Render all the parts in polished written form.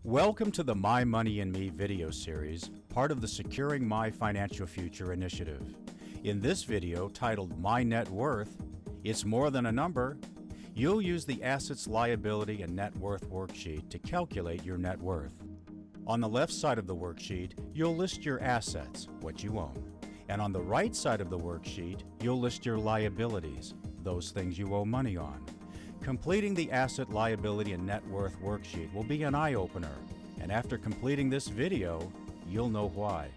Welcome to the My Money and Me video series, part of the Securing My Financial Future initiative. In this video, titled My Net Worth, It's More Than a Number, you'll use the Assets, Liability, and Net Worth worksheet to calculate your net worth. On the left side of the worksheet, you'll list your assets, what you own. And on the right side of the worksheet, you'll list your liabilities, those things you owe money on. Completing the Asset, Liability, and Net Worth worksheet will be an eye-opener, and after completing this video, you'll know why.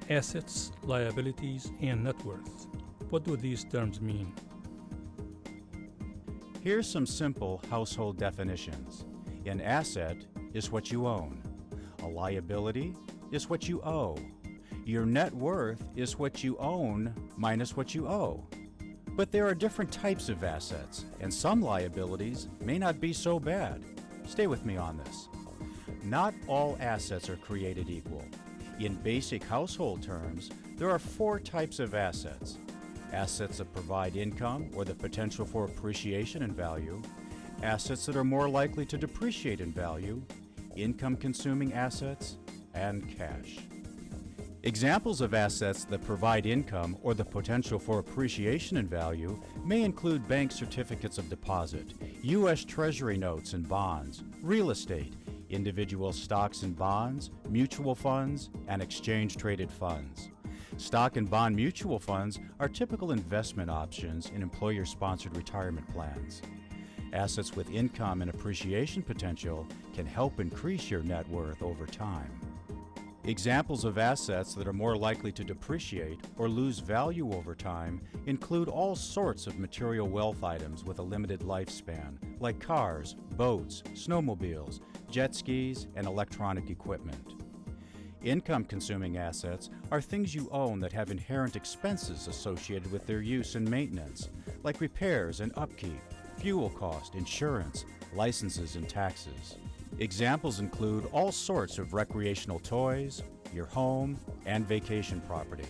Assets, liabilities, and net worth. What do these terms mean? Here's some simple household definitions. An asset is what you own. A liability is what you owe. Your net worth is what you own minus what you owe. But there are different types of assets, and some liabilities may not be so bad. Stay with me on this. Not all assets are created equal. In basic household terms, there are 4 types of assets. Assets that provide income or the potential for appreciation in value, assets that are more likely to depreciate in value, income-consuming assets, and cash. Examples of assets that provide income or the potential for appreciation in value may include bank certificates of deposit, U.S. Treasury notes and bonds, real estate, individual stocks and bonds, mutual funds, and exchange-traded funds. Stock and bond mutual funds are typical investment options in employer-sponsored retirement plans. Assets with income and appreciation potential can help increase your net worth over time. Examples of assets that are more likely to depreciate or lose value over time include all sorts of material wealth items with a limited lifespan, like cars, boats, snowmobiles, jet skis, and electronic equipment. Income-consuming assets are things you own that have inherent expenses associated with their use and maintenance, like repairs and upkeep, fuel cost, insurance, licenses, and taxes. Examples include all sorts of recreational toys, your home, and vacation property.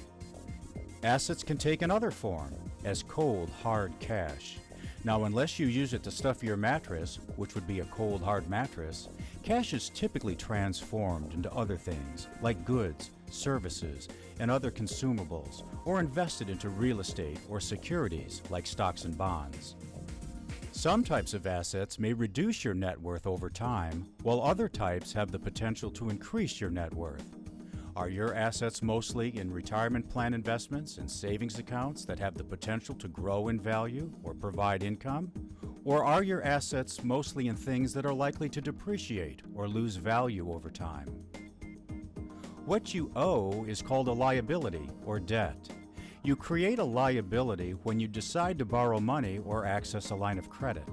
Assets can take another form, as cold, hard cash. Now, unless you use it to stuff your mattress, which would be a cold, hard mattress, cash is typically transformed into other things, like goods, services, and other consumables, or invested into real estate or securities, like stocks and bonds. Some types of assets may reduce your net worth over time, while other types have the potential to increase your net worth. Are your assets mostly in retirement plan investments and savings accounts that have the potential to grow in value or provide income? Or are your assets mostly in things that are likely to depreciate or lose value over time? What you owe is called a liability or debt. You create a liability when you decide to borrow money or access a line of credit.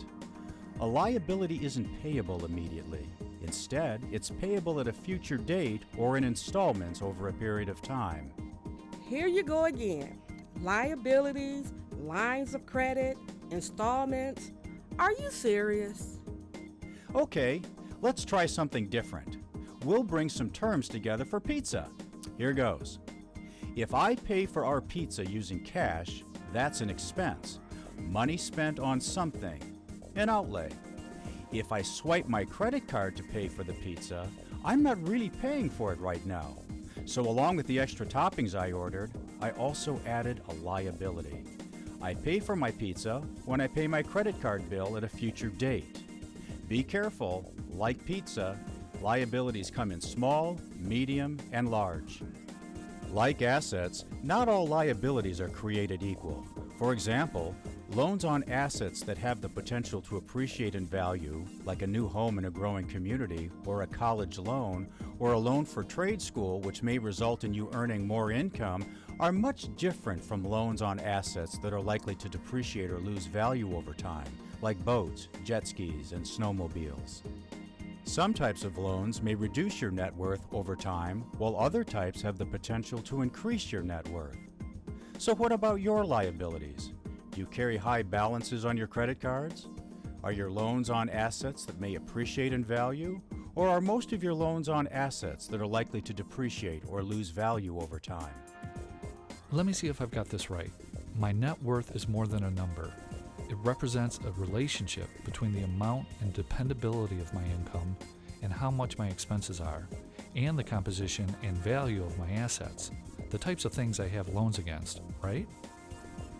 A liability isn't payable immediately. Instead, it's payable at a future date or in installments over a period of time. Here you go again. Liabilities, lines of credit, installments. Are you serious? Okay, let's try something different. We'll bring some terms together for pizza. Here goes. If I pay for our pizza using cash, that's an expense. Money spent on something, an outlay. If I swipe my credit card to pay for the pizza, I'm not really paying for it right now. So along with the extra toppings I ordered, I also added a liability. I pay for my pizza when I pay my credit card bill at a future date. Be careful, like pizza, liabilities come in small, medium, and large. Like assets, not all liabilities are created equal. For example, loans on assets that have the potential to appreciate in value, like a new home in a growing community, or a college loan, or a loan for trade school which may result in you earning more income, are much different from loans on assets that are likely to depreciate or lose value over time, like boats, jet skis, and snowmobiles. Some types of loans may reduce your net worth over time, while other types have the potential to increase your net worth. So what about your liabilities? Do you carry high balances on your credit cards? Are your loans on assets that may appreciate in value? Or are most of your loans on assets that are likely to depreciate or lose value over time? Let me see if I've got this right. My net worth is more than a number. It represents a relationship between the amount and dependability of my income and how much my expenses are, and the composition and value of my assets, the types of things I have loans against, right?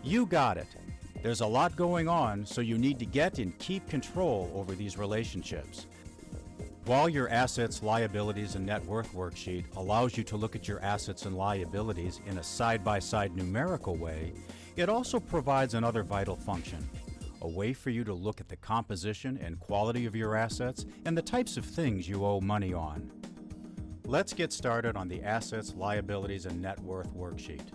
You got it. There's a lot going on, so you need to get and keep control over these relationships. While your Assets, Liabilities, and Net Worth worksheet allows you to look at your assets and liabilities in a side-by-side numerical way, it also provides another vital function, a way for you to look at the composition and quality of your assets and the types of things you owe money on. Let's get started on the Assets, Liabilities, and Net Worth worksheet.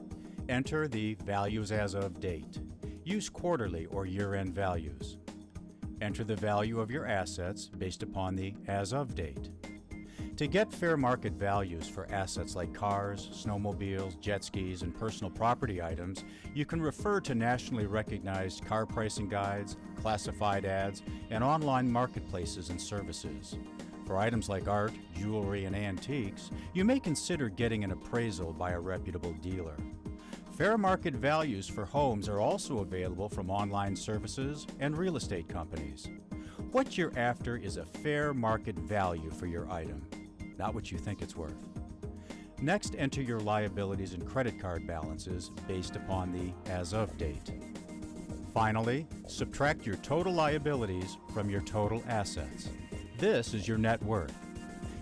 Enter the Values as of Date. Use quarterly or year-end values. Enter the value of your assets based upon the as of date. To get fair market values for assets like cars, snowmobiles, jet skis, and personal property items, you can refer to nationally recognized car pricing guides, classified ads, and online marketplaces and services. For items like art, jewelry, and antiques, you may consider getting an appraisal by a reputable dealer. Fair market values for homes are also available from online services and real estate companies. What you're after is a fair market value for your item, not what you think it's worth. Next, enter your liabilities and credit card balances based upon the as of date. Finally, subtract your total liabilities from your total assets. This is your net worth.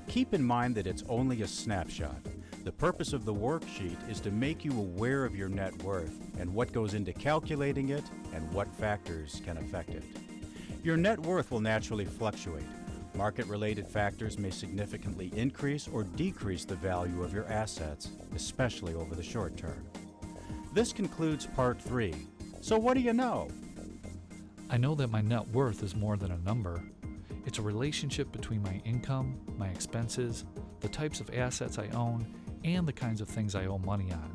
Keep in mind that it's only a snapshot. The purpose of the worksheet is to make you aware of your net worth and what goes into calculating it and what factors can affect it. Your net worth will naturally fluctuate. Market-related factors may significantly increase or decrease the value of your assets, especially over the short term. This concludes Part 3. So what do you know? I know that my net worth is more than a number. It's a relationship between my income, my expenses, the types of assets I own, and the kinds of things I owe money on.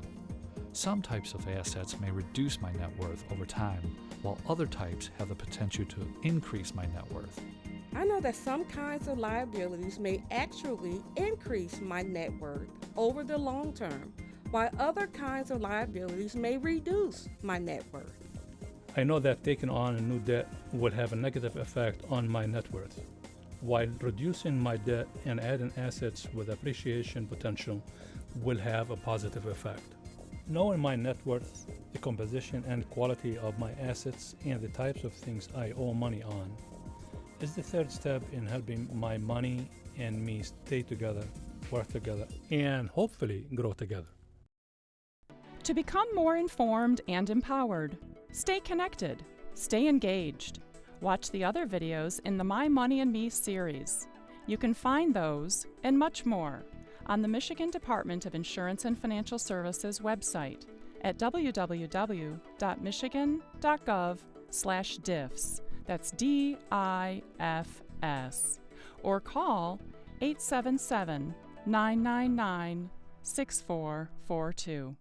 Some types of assets may reduce my net worth over time, while other types have the potential to increase my net worth. I know that some kinds of liabilities may actually increase my net worth over the long term, while other kinds of liabilities may reduce my net worth. I know that taking on a new debt would have a negative effect on my net worth, while reducing my debt and adding assets with appreciation potential will have a positive effect. Knowing my net worth, the composition and quality of my assets, and the types of things I owe money on is the third step in helping my money and me stay together, work together, and hopefully grow together. To become more informed and empowered, stay connected, stay engaged. Watch the other videos in the My Money and Me series. You can find those and much more on the Michigan Department of Insurance and Financial Services website at www.michigan.gov/diffs. That's DIFS. Or call 877-999-6442.